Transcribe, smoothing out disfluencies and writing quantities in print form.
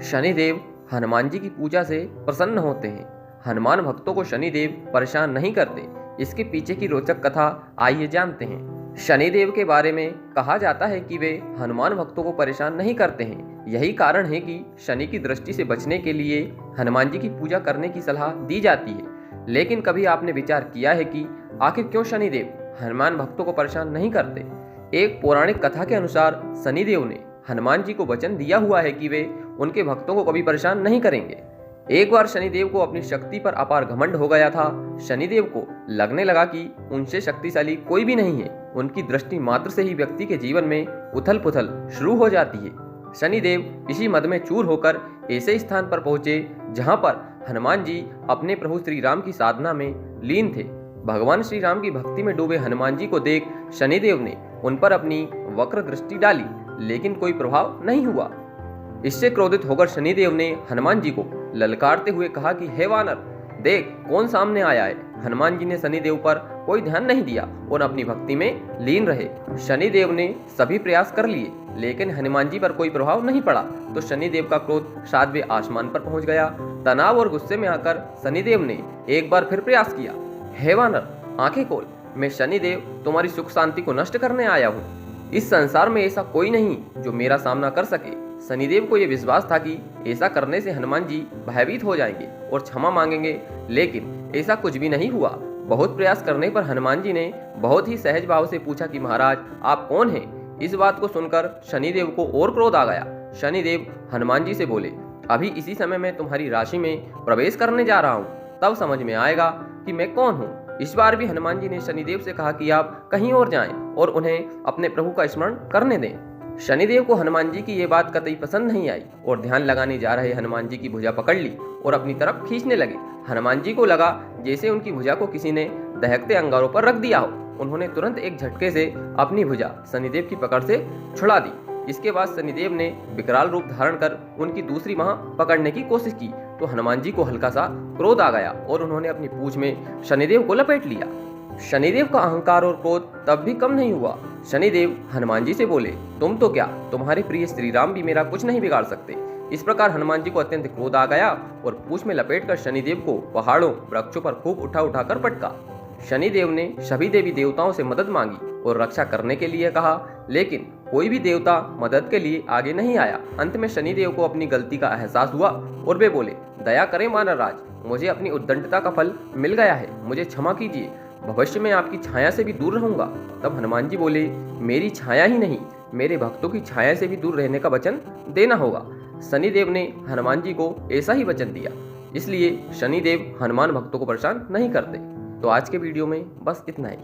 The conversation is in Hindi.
शनिदेव हनुमान जी की पूजा से प्रसन्न होते हैं। हनुमान भक्तों को शनिदेव परेशान नहीं करते। इसके पीछे की रोचक कथा आइए जानते हैं। शनिदेव के बारे में कहा जाता है कि वे हनुमान भक्तों को परेशान नहीं करते हैं। यही कारण है कि शनि की दृष्टि से बचने के लिए हनुमान जी की पूजा करने की सलाह दी जाती है। लेकिन कभी आपने विचार किया है कि आखिर क्यों शनिदेव हनुमान भक्तों को परेशान नहीं करते? एक पौराणिक कथा के अनुसार शनिदेव ने हनुमान जी को वचन दिया हुआ है कि वे उनके भक्तों को कभी परेशान नहीं करेंगे। एक बार शनिदेव को अपनी शक्ति पर अपार घमंड हो गया था। शनिदेव को लगने लगा कि उनसे शक्तिशाली कोई भी नहीं है। उनकी दृष्टि मात्र से ही व्यक्ति के जीवन में उथल पुथल शुरू हो जाती है। शनिदेव इसी मद में चूर होकर ऐसे स्थान पर पहुंचे जहां पर हनुमान जी अपने प्रभु श्री राम की साधना में लीन थे। भगवान श्री राम की भक्ति में डूबे हनुमान जी को देख शनिदेव ने उन पर अपनी वक्र दृष्टि डाली, लेकिन कोई प्रभाव नहीं हुआ। इससे क्रोधित होकर शनिदेव ने हनुमान जी को ललकारते हुए कहा कि हे वानर, देख कौन सामने आया है। हनुमान जी ने शनिदेव पर कोई ध्यान नहीं दिया और अपनी भक्ति में लीन रहे। शनिदेव ने सभी प्रयास कर लिए, लेकिन हनुमान जी पर कोई प्रभाव नहीं पड़ा। तो शनिदेव का क्रोध सातवें आसमान पर पहुंच गया। तनाव और गुस्से में आकर शनिदेव ने एक बार फिर प्रयास किया। हे वानर, आंखें खोल, मैं शनिदेव तुम्हारी सुख शांति को नष्ट करने आया हूँ। इस संसार में ऐसा कोई नहीं जो मेरा सामना कर सके। शनिदेव को यह विश्वास था कि ऐसा करने से हनुमान जी भयभीत हो जाएंगे और क्षमा मांगेंगे, लेकिन ऐसा कुछ भी नहीं हुआ। बहुत प्रयास करने पर हनुमान जी ने बहुत ही सहज भाव से पूछा कि महाराज, आप कौन हैं? इस बात को सुनकर शनिदेव को और क्रोध आ गया। शनिदेव हनुमान जी से बोले, अभी इसी समय मैं तुम्हारी राशि में प्रवेश करने जा रहा हूँ, तब समझ में आएगा कि मैं कौन हूँ। इस बार भी हनुमान जी ने शनिदेव से कहा कि आप कहीं और जाएं और उन्हें अपने प्रभु का स्मरण करने दें। शनिदेव को हनुमान जी की ये बात कतई पसंद नहीं आई और ध्यान लगाने जा रहे हनुमान जी की भुजा पकड़ ली और अपनी तरफ खींचने लगे। हनुमान जी को लगा जैसे उनकी भुजा को किसी ने दहकते अंगारों पर रख दिया हो। उन्होंने तुरंत एक झटके से अपनी भुजा शनिदेव की पकड़ से छुड़ा दी। इसके बाद शनिदेव ने विकराल रूप धारण कर उनकी दूसरी बाह पकड़ने की कोशिश की तो हनुमान जी को हल्का सा क्रोध आ गया और उन्होंने अपनी पूंछ में शनिदेव को लपेट लिया। शनिदेव का अहंकार और क्रोध तब भी कम नहीं हुआ। शनिदेव हनुमान जी से बोले, तुम तो क्या, तुम्हारे प्रिय श्री राम भी मेरा कुछ नहीं बिगाड़ सकते। इस प्रकार हनुमान जी को अत्यंत क्रोध आ गया और पूंछ में लपेटकर शनिदेव को पहाड़ों वृक्षों पर खूब उठा उठाकर पटका। शनिदेव ने सभी देवी देवताओं से मदद मांगी और रक्षा करने के लिए कहा, लेकिन कोई भी देवता मदद के लिए आगे नहीं आया। अंत में शनिदेव को अपनी गलती का एहसास हुआ और वे बोले, दया करें वानरराज, मुझे अपनी उद्दंडता का फल मिल गया है, मुझे क्षमा कीजिए, भविष्य में आपकी छाया से भी दूर रहूंगा। तब हनुमान जी बोले, मेरी छाया ही नहीं, मेरे भक्तों की छाया से भी दूर रहने का वचन देना होगा। शनिदेव ने हनुमान जी को ऐसा ही वचन दिया। इसलिए शनिदेव हनुमान भक्तों को परेशान नहीं करते। तो आज के वीडियो में बस इतना ही।